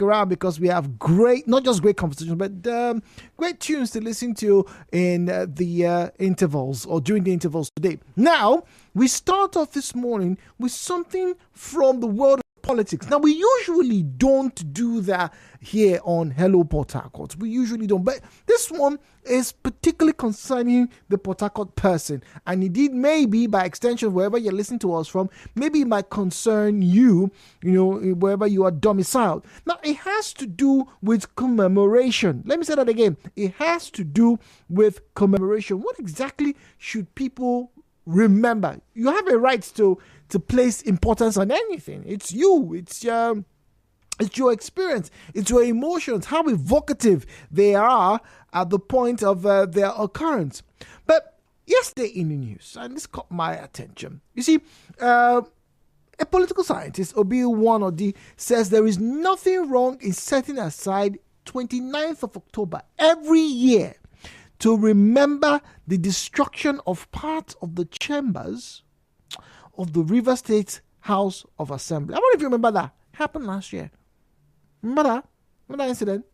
around because we have not just great conversations, but great tunes to listen to in the intervals or during the intervals today. Now, we start off this morning with something from the world of politics. Now, we usually don't do that here on Hello Port Harcourt. We usually don't. But this one is particularly concerning the Port Harcourt person. And indeed, maybe by extension, wherever you're listening to us from, maybe it might concern you, wherever you are domiciled. Now, it has to do with commemoration. Let me say that again. It has to do with commemoration. What exactly should people remember? You have a right to place importance on anything. It's you. It's your experience. It's your emotions. How evocative they are at the point of their occurrence. But yesterday in the news, and this caught my attention. You see, a political scientist, Obi Wanodi, says there is nothing wrong in setting aside 29th of October every year to remember the destruction of part of the chambers of the River State House of Assembly. I wonder if you remember that. Happened last year. Remember that? Remember that incident?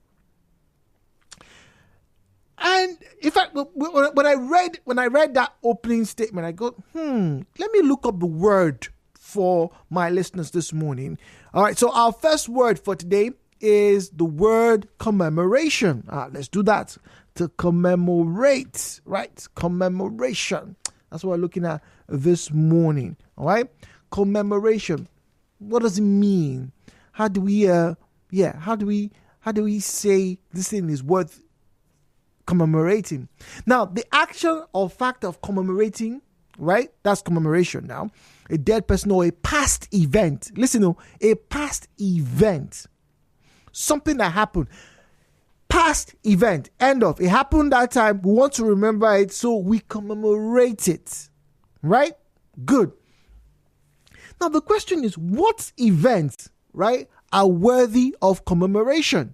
And in fact, when I read that opening statement, I go, let me look up the word for my listeners this morning. All right, so our first word for today is the word commemoration. Let's do that. To commemorate, right? Commemoration. That's what we're looking at this morning. All right? Commemoration. What does it mean? How do we say this thing is worth commemorating? Now, the action or fact of commemorating, right? That's commemoration now. A dead person or a past event. Listen, a past event. Something that happened. Past event, end of. It happened that time. We want to remember it, so we commemorate it. Right? Good. Now, the question is, what events, right, are worthy of commemoration?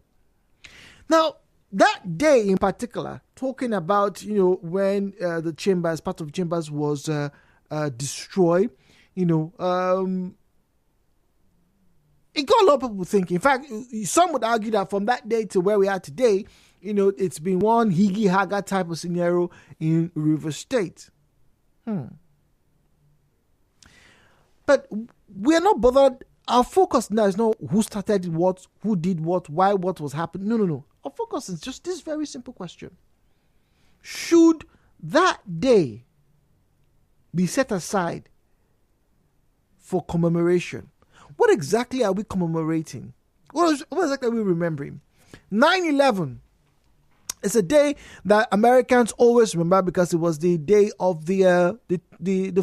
Now, that day in particular, talking about, when the chambers, part of the chambers was destroyed, it got a lot of people thinking. In fact, some would argue that from that day to where we are today, it's been one Higgy Haga type of scenario in River State. But we're not bothered. Our focus now is not who started what, who did what, why, what was happening. No. Our focus is just this very simple question. Should that day be set aside for commemoration? What exactly are we commemorating? What exactly are we remembering? 9/11 is a day that Americans always remember because it was the day of the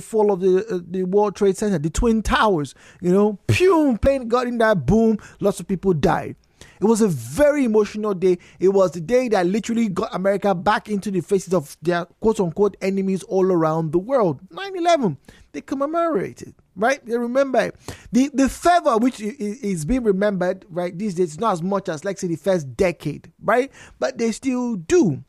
fall of the World Trade Center, the Twin Towers. Plane got in that boom, lots of people died. It was a very emotional day. It was the day that literally got America back into the faces of their quote-unquote enemies all around the world. 9/11, they commemorated, right? They remember it. The fervor which is being remembered, right, these days is not as much as, like, say, the first decade, right? But they still do.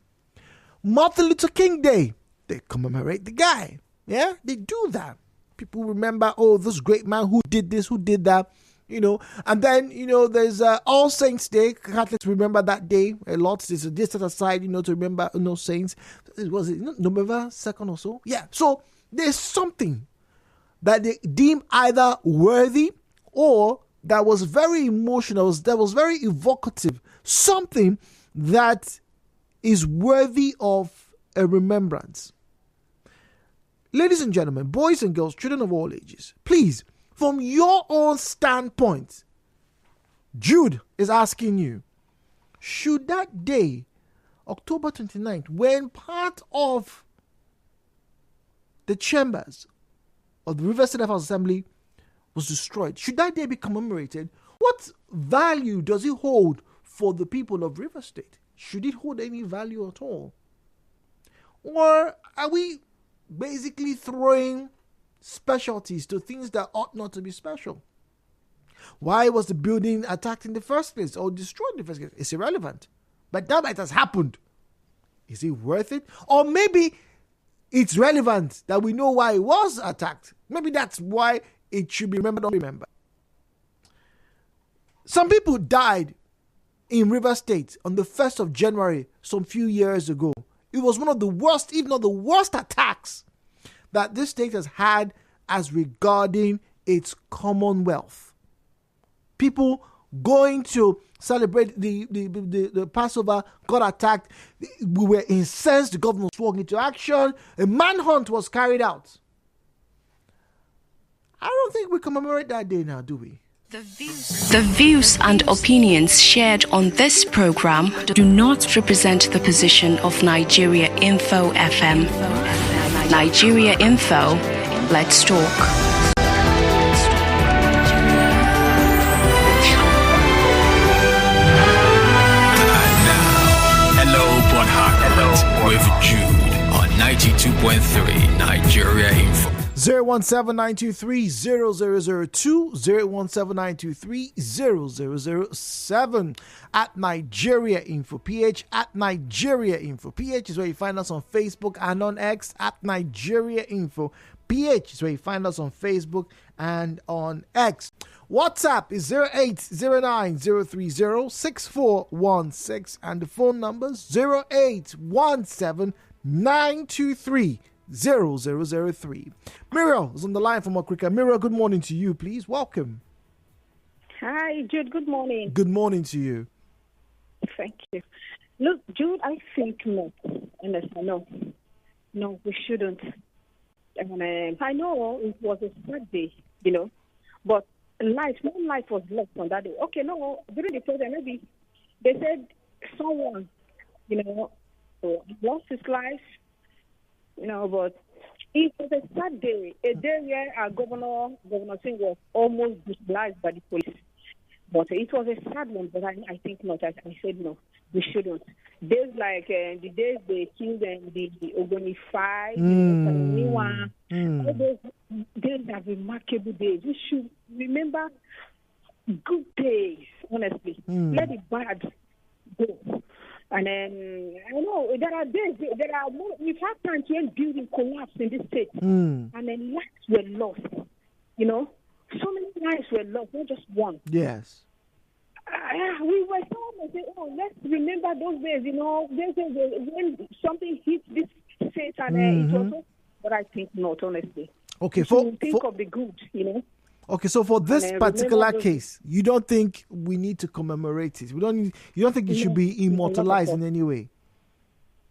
Martin Luther King Day, they commemorate the guy. Yeah, they do that. People remember, this great man who did this, who did that. And then, there's All Saints Day. Catholics remember that day a lot. There's a day set aside, to remember, saints. Was it November 2nd or so? Yeah. So there's something that they deem either worthy or that was very emotional, that was very evocative. Something that is worthy of a remembrance. Ladies and gentlemen, boys and girls, children of all ages, please, from your own standpoint, Jude is asking you, should that day, October 29th, when part of the chambers of the River State House Assembly was destroyed, should that day be commemorated? What value does it hold for the people of River State? Should it hold any value at all? Or are we basically throwing specialties to things that ought not to be special? Why was the building attacked in the first place or destroyed in the first place? It's irrelevant. But now that it has happened, is it worth it? Or maybe it's relevant that we know why it was attacked. Maybe that's why it should be remembered or remembered. Some people died in River State on the 1st of January some few years ago. It was one of the worst, if not the worst attacks that this state has had as regarding its Commonwealth. People going to celebrate the Passover got attacked. We were incensed. The government swung into action. A manhunt was carried out. I don't think we commemorate that day now, do we? The views and opinions shared on this program do not represent the position of Nigeriainfo FM. Nigeriainfo, let's talk. With Jude on 92.3 Nigeriainfo. 017-923-0002, 017-923-0007 at Nigeriainfo PH, at Nigeriainfo PH is where you find us on Facebook and on X, at Nigeriainfo PH is where you find us on Facebook and on X. WhatsApp is 0809-030-6416 and the phone number is 0817-923-0003. Muriel is on the line from Okrika. Muriel, good morning to you, please. Welcome. Hi, Jude. Good morning. Good morning to you. Thank you. Look, Jude, I think no. Honestly, no. No, we shouldn't. I know it was a sad day, but no life was lost on that day. Okay, no, during the program, maybe they said someone, lost his life, but it was a sad day, a day where our Governor Singh was almost brutalized by the police. But it was a sad one, but I think not. I said no, we shouldn't. Days like the days they killed the Ogoni 5, all those days are remarkable days. We should remember good days, honestly. Let it bad go. And then, I know, there are days, we've had times when building collapsed in this state, and then lives were lost, So many lives were lost, not just one. Yes. We were told, let's remember those days, when something hit this state and it was, but I think not, honestly. Okay, think of the good, Okay, so for this particular case, you don't think we need to commemorate it? You don't think it should be immortalized in any way?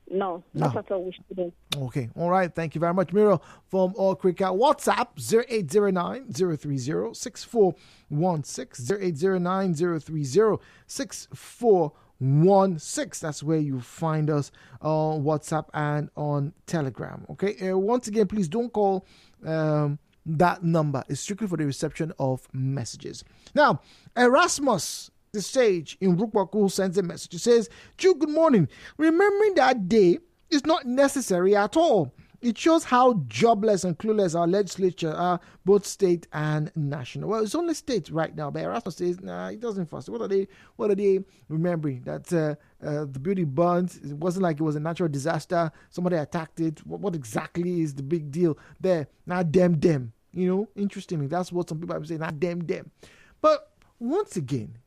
No, not at all. We shouldn't. Okay, all right. Thank you very much, Miro from Okrika. WhatsApp 0809-030-6416, 0809-030-6416. That's where you find us on WhatsApp and on Telegram. Okay, once again, please don't call that number. It's strictly for the reception of messages. Now, Erasmus the stage in Rukwaku sends a message. It says, Jude, good morning. Remembering that day is not necessary at all. It shows how jobless and clueless our legislature are, both state and national. Well, it's only state right now, but Erasmus says, nah, it doesn't fuss. What are they remembering? That the building burned. It wasn't like it was a natural disaster. Somebody attacked it. What exactly is the big deal there? Now, them. Interestingly, that's what some people are saying. Now, them. But once again,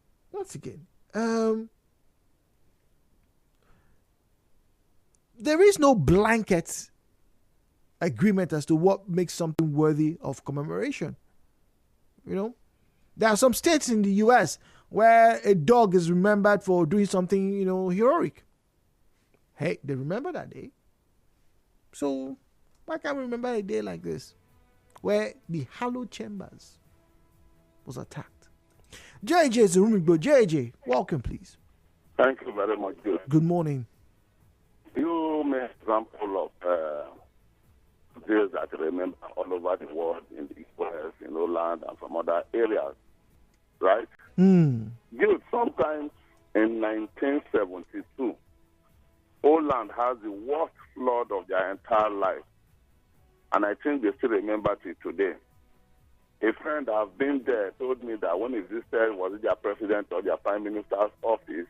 there is no blanket agreement as to what makes something worthy of commemoration. There are some states in the U.S. where a dog is remembered for doing something, heroic. Hey, they remember that day. So why can't we remember a day like this where the hallowed chambers was attacked? JJ is the rooming bro. JJ, welcome, please. Thank you very much. Good morning. You made example of days that remember all over the world, in the U.S., in Holland, and some other areas, right? Sometimes in 1972, Holland has the worst flood of their entire life, and I think they still remember it today. A friend I've been there told me that when he visited, was it their president or their prime minister's office,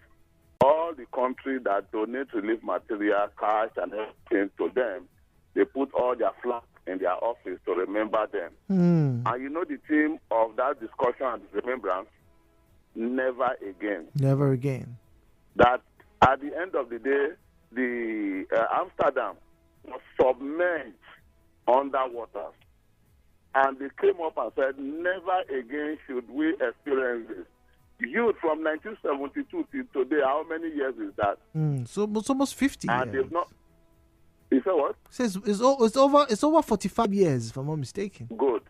all the countries that donate relief material, cash, and everything to them, they put all their flags in their office to remember them. And the theme of that discussion and remembrance? Never again. Never again. that at the end of the day, the Amsterdam was submerged underwater. And they came up and said, never again should we experience this. Youth from 1972 till today, how many years is that? So it's almost 50 and years. they've not. You say what? It says it's over 45 years, if I'm not mistaken. Good.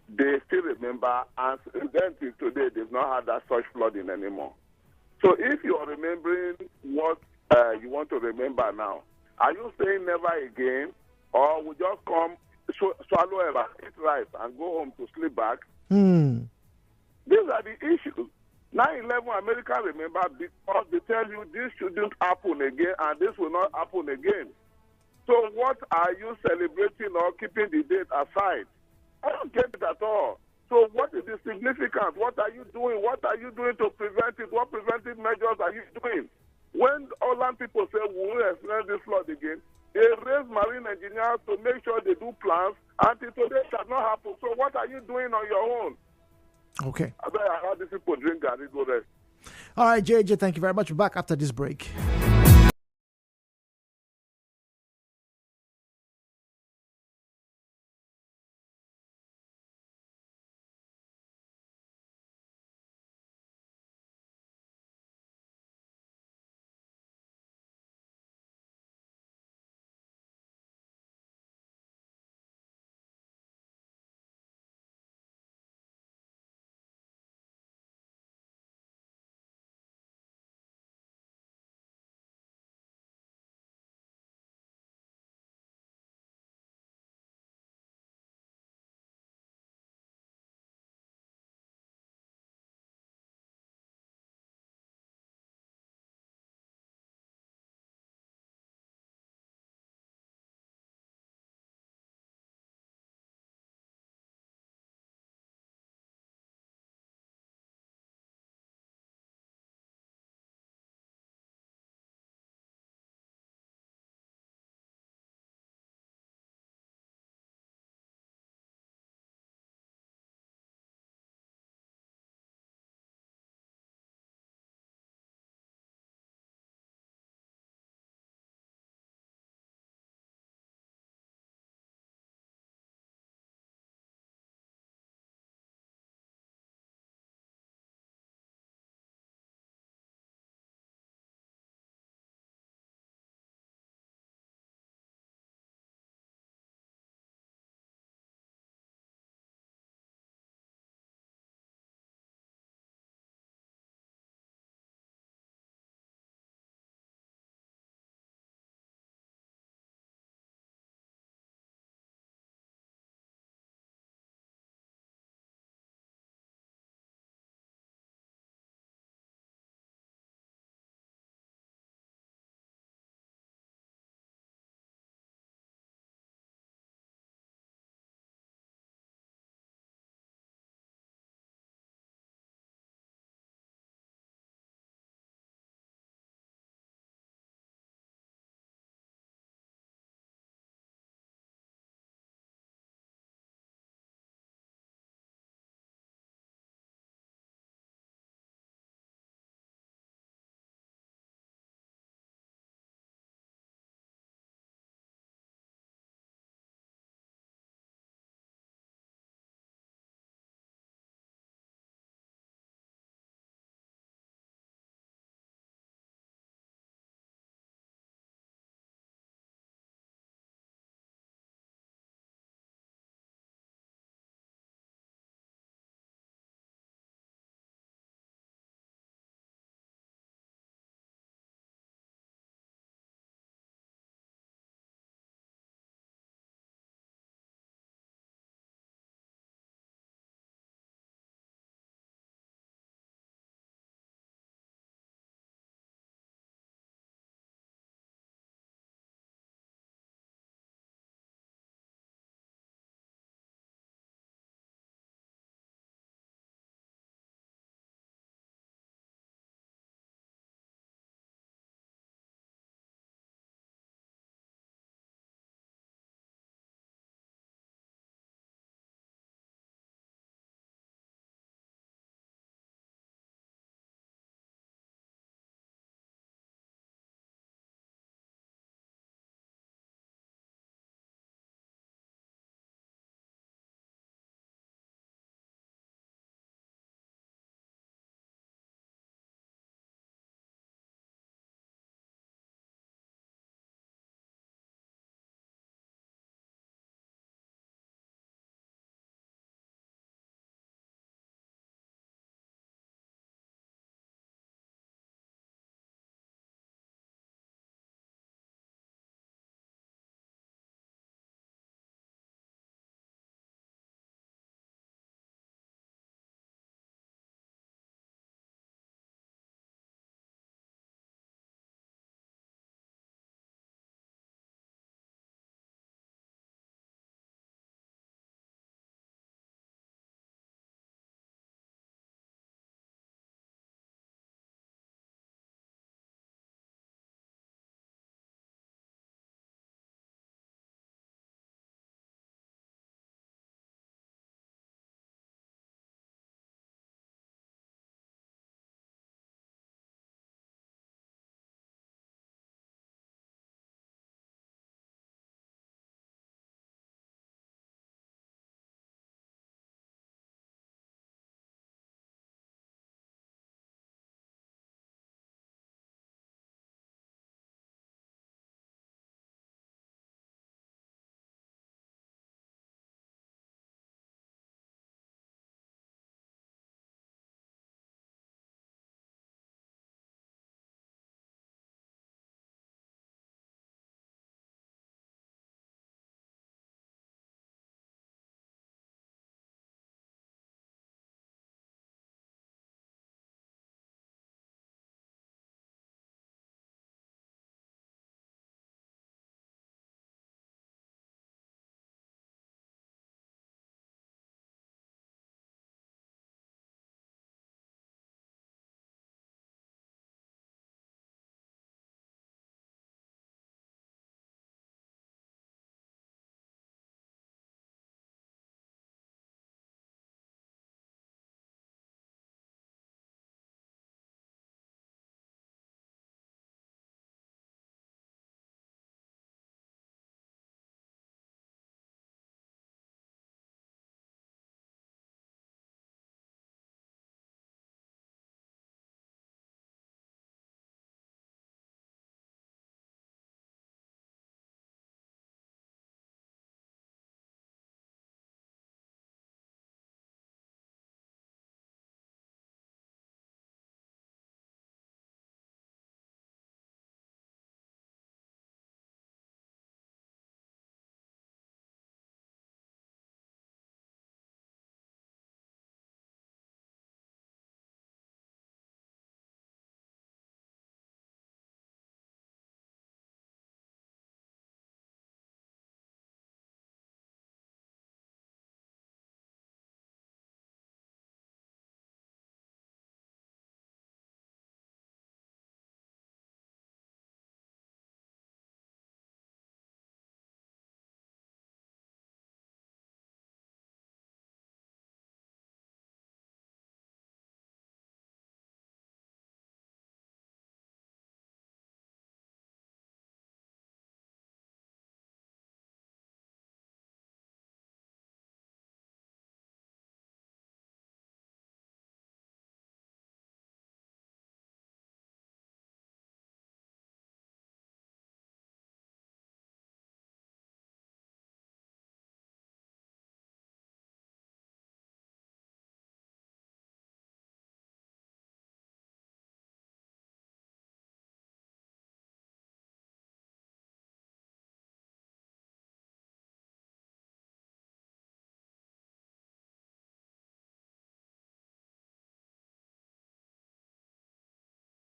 They still remember, and then till today, they've not had that such flooding anymore. So if you are remembering what you want to remember now, are you saying never again, or we just come, swallow ever, eat rice, and go home to sleep back? These are the issues. 9/11 America remember because they tell you this shouldn't happen again, and this will not happen again. So what are you celebrating or keeping the date aside? I don't get it at all. So what is the significance? What are you doing? What are you doing to prevent it? What preventive measures are you doing? When Holland people say we will experience this flood again, they raise marine engineers to make sure they do plans. Until today, it has not happened. So what are you doing on your own? Okay. I bet I heard these people drink and go rest. All right, JJ, thank you very much. We're back after this break.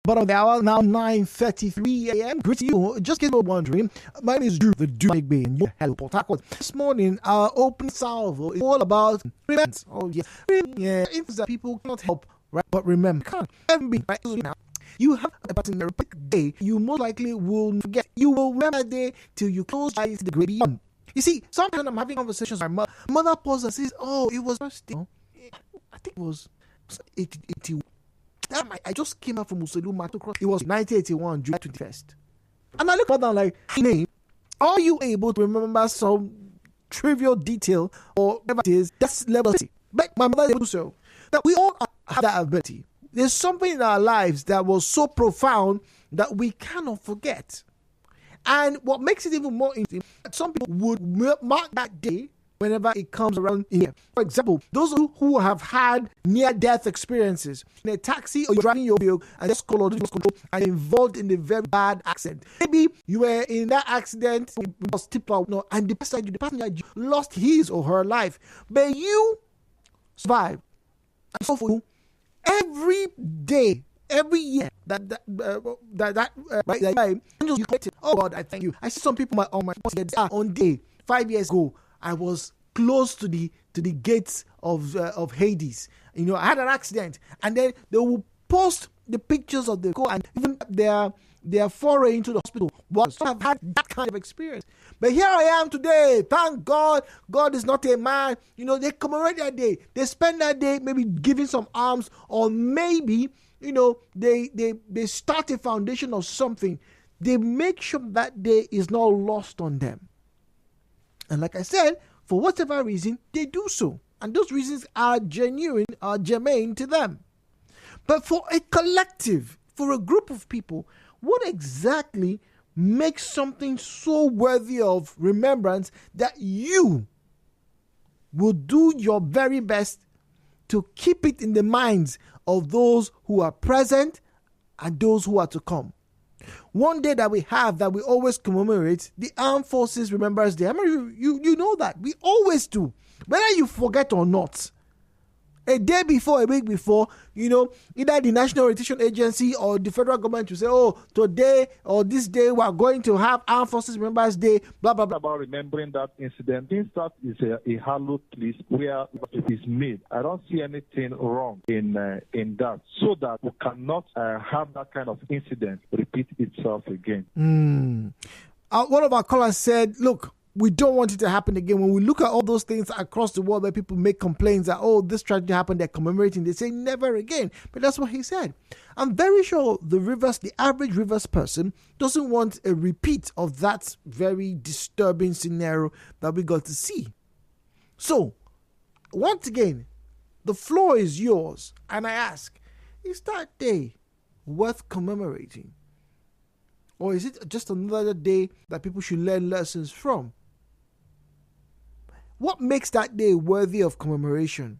Bottom of the hour, now 9:33 a.m. Greet you. Just in case you're wondering, my name is Drew, the Duke Bean. Hello, Port Harcourt. This morning, our open salvo is all about remembrance. Oh, yes. Yeah, it's that people cannot help, right? But remember, can't ever be right now. You have a particular day, you most likely will forget. You will remember that day till you close your eyes to the great beyond. You see, sometimes I'm having conversations with my mother. Mother pauses and says, "Oh, it was first day. I think it was 80. I just came out from Musuluma. It was 1981, July 21st. And I look at that like, name, are you able to remember some trivial detail or whatever it is? That's level. But my mother is able to do so. That we all have that ability. There's something in our lives that was so profound that we cannot forget. And what makes it even more interesting, some people would mark that day whenever it comes around here. For example, those who have had near-death experiences in a taxi or you're driving your vehicle and just control and involved in a very bad accident. Maybe you were in that accident and the passenger lost his or her life, but you survived. And so for you, every day, every year that you collected. Oh God, I thank you. I see some people on my on day 5 years ago. I was close to the gates of Hades. You know, I had an accident, and then they will post the pictures of the car and even their foray into the hospital. So I've had that kind of experience. But here I am today. Thank God. God is not a man. You know, they commemorate that day. They spend that day maybe giving some alms, or maybe, you know, they start a foundation of something. They make sure that day is not lost on them. And like I said, for whatever reason, they do so. And those reasons are genuine, are germane to them. But for a collective, for a group of people, what exactly makes something so worthy of remembrance that you will do your very best to keep it in the minds of those who are present and those who are to come? One day that we have that we always commemorate, the Armed Forces Remembrance Day. I mean, you know that. We always do. Whether you forget or not. A day before, a week before, you know, either the National Orientation Agency or the federal government will say, oh, today or this day we are going to have Armed Forces Remembrance Day, blah, blah, blah. About remembering that incident, since that is a hallowed place where it is made, I don't see anything wrong in that, so that we cannot have that kind of incident repeat itself again. One of our callers said, look, we don't want it to happen again. When we look at all those things across the world where people make complaints that, oh, this tragedy happened, they're commemorating, they say never again. But that's what he said. I'm very sure the average Rivers person doesn't want a repeat of that very disturbing scenario that we got to see. So, once again, the floor is yours. And I ask, is that day worth commemorating? Or is it just another day that people should learn lessons from? What makes that day worthy of commemoration?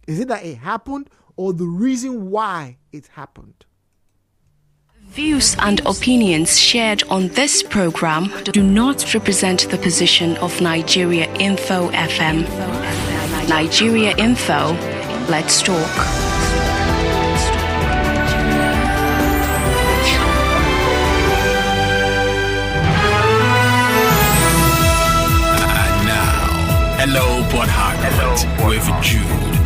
Is it that it happened or the reason why it happened? Views and opinions shared on this program do not represent the position of Nigeriainfo FM. Nigeriainfo, let's talk. Hello, Port Harcourt, with Jude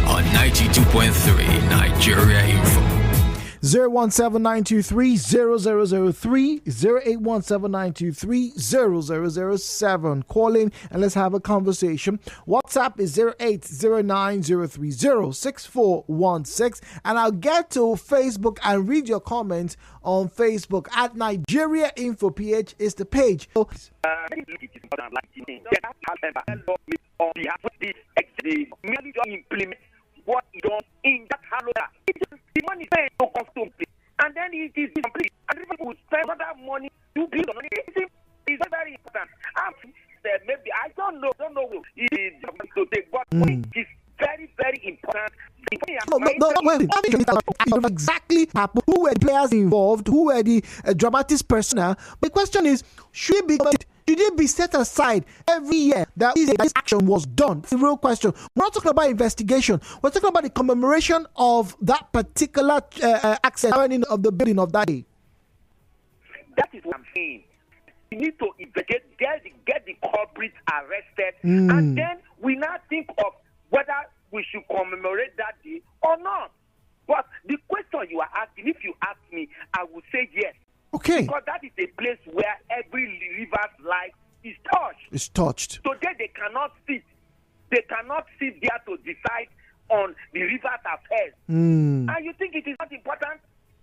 on 92.3 Nigeriainfo. 017-923-0003, 0817923-0007. Call in and let's have a conversation. WhatsApp is 0809-030-6416. And I'll get to Facebook and read your comments on Facebook at Nigeriainfo PH is the page. Merely just implement what is done in that hallowed. The money is very no custom, and then it is complete. And people will spend that money to build on it. It's very important. Maybe I don't know it is to take, but it is very, very important. Wait. Exactly who were the players involved, who were the dramatis persona. The question is, should it be Should it be set aside every year that this action was done? It's a real question. We're not talking about investigation. We're talking about the commemoration of that particular accident of the building of that day. That is what I'm saying. We need to investigate, get the culprits arrested, and then we now think of whether we should commemorate that day or not. But the question you are asking, if you ask me, I would say yes. Okay. Because that is a place where every river's life is touched. It's touched. Today they cannot sit. They cannot sit there to decide on the river's affairs. And you think it is not important?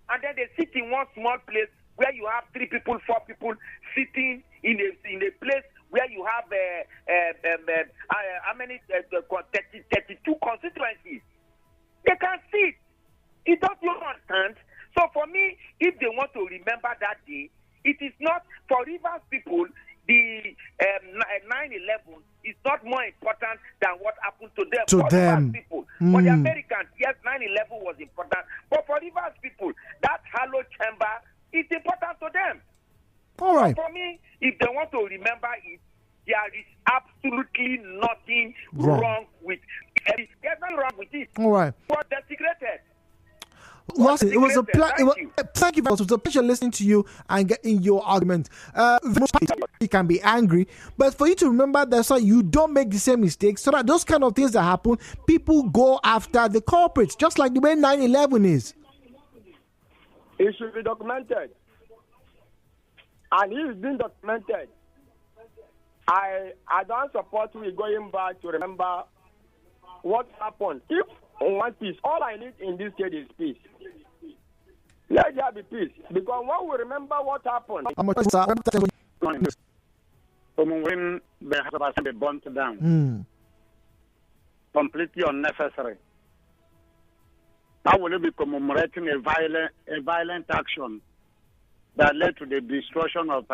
And then they sit in one small place where you have 3 people, 4 people sitting in a place where you have how many 32 constituencies. They can sit. It does not understand. So for me, if they want to remember that day, it is not for Rivers people. The 9/11 is not more important than what happened to them. To for them, Rivers people, for the Americans, yes, 9/11 was important, but for Rivers people, that hallowed chamber is important to them. All right. So for me, if they want to remember it, there is absolutely nothing wrong with it. There's nothing wrong with it. All right. But desecrated. Lawson, it was a thank you very much. It was a pleasure listening to you and getting your argument. You can be angry, but for you to remember that so you don't make the same mistakes, so that those kind of things that happen, people go after the culprits, just like the way 9/11 is. It should be documented, and it is being documented. I don't support we going back to remember what happened. If on one piece, all I need in this case is peace. Let there be peace. Because when we remember what happened, from when the House of Assembly burnt down, completely unnecessary. How will you be commemorating a violent action that led to the destruction of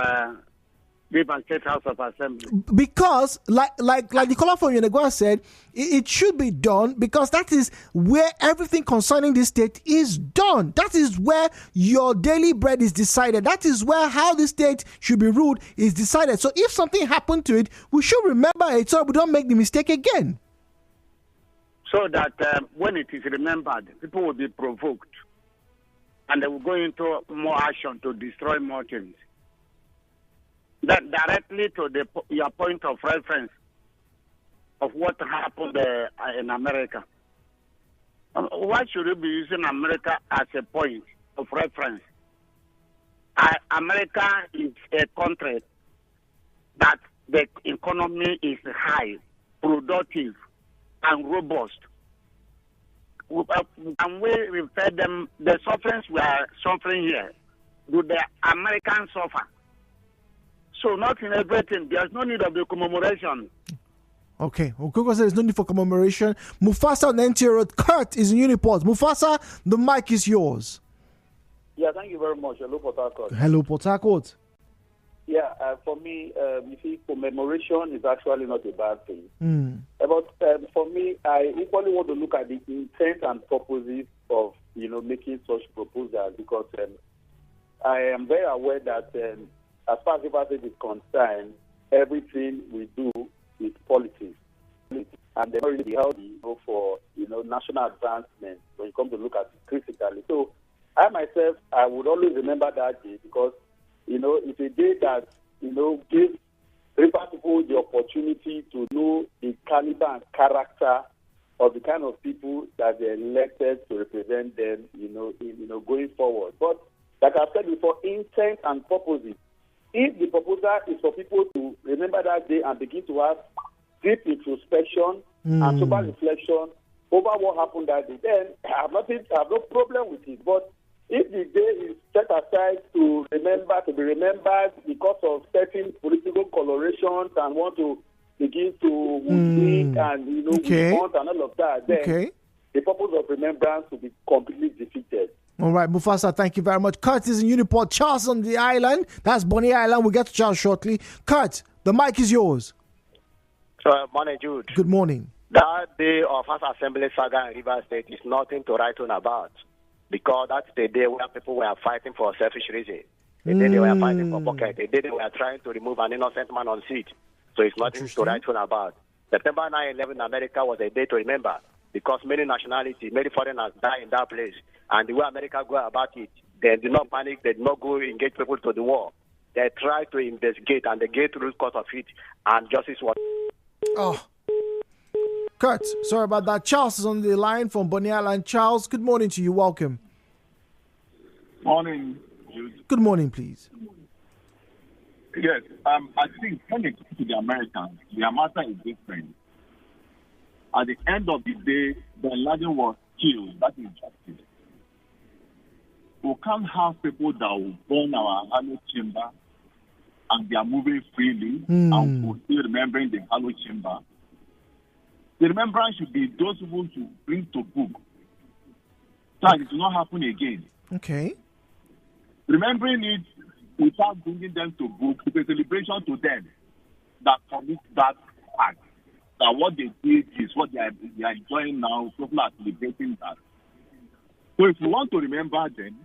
River State House of Assembly? Because, like the caller from Yenegua said, it should be done because that is where everything concerning this state is done. That is where your daily bread is decided. That is where how the state should be ruled is decided. So if something happened to it, we should remember it so we don't make the mistake again. So that when it is remembered, people will be provoked and they will go into more action to destroy more things. That directly to your point of reference of what happened in America. Why should you be using America as a point of reference? America is a country that the economy is high, productive, and robust. And we refer them, the sufferings we are suffering here, do the Americans suffer? So not in everything. There's no need of the commemoration. Okay. Okoko says there's no need for commemoration. Mufasa on NTA Road. Kurt is in Uniport. Mufasa, the mic is yours. Yeah, thank you very much. Hello, Port Harcourt. Hello, Port Harcourt. Yeah, for me, you see, commemoration is actually not a bad thing. But for me, I equally want to look at the intent and purposes of, making such proposals because I am very aware that as far as River State is concerned, everything we do is politics. And they're not really healthy for national advancement when you come to look at it critically. So I myself, I would always remember that day because it's a day that, gives River people the opportunity to know the caliber and character of the kind of people that they elected to represent them, going forward. But like I said before, intent and purposes. If the proposal is for people to remember that day and begin to have deep introspection and sober reflection over what happened that day, then I have no problem with it. But if the day is set aside to be remembered because of certain political colorations and want to begin to think and want and all of that, then the purpose of remembrance will be completely defeated. All right, Mufasa, thank you very much. Kurt is in Uniport. Charles on the island. That's Bonny Island. We'll get to Charles shortly. Kurt, the mic is yours. Morning, Jude. Good morning. That day of House Assembly saga in Rivers State is nothing to write on about because that's the day where people were fighting for selfish reasons. A day they were fighting for bucket. A day they were trying to remove an innocent man on seat. So it's nothing to write home about. September 9/11 America was a day to remember because many nationalities, many foreigners died in that place. And the way America go about it, they did not panic. They did not go engage people to the war. They tried to investigate and they get to the root of it. And justice was... Oh. Kurt, sorry about that. Charles is on the line from Bonny Island. Charles, good morning to you. Welcome. Morning. Good morning, please. Yes, I think when it comes to the Americans, their matter is different. At the end of the day, Bin Laden was killed. That is justice. We can't have people that will burn our hallowed chamber and they are moving freely and we're still remembering the hallowed chamber. The remembrance should be those people to bring to book. So it will not happen again. Okay. Remembering it without bringing them to book is a celebration to them that commit that act. That what they did is what they are enjoying now. People are celebrating that. So if you want to remember them,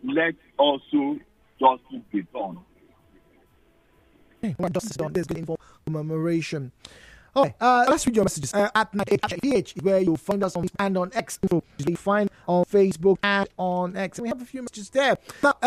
let also justice be done. Justice is done. There's good info commemoration. Okay, let's read your messages at Nigeriainfo, where you'll find us on and on X. You find on Facebook and on X. And we have a few messages there. Now,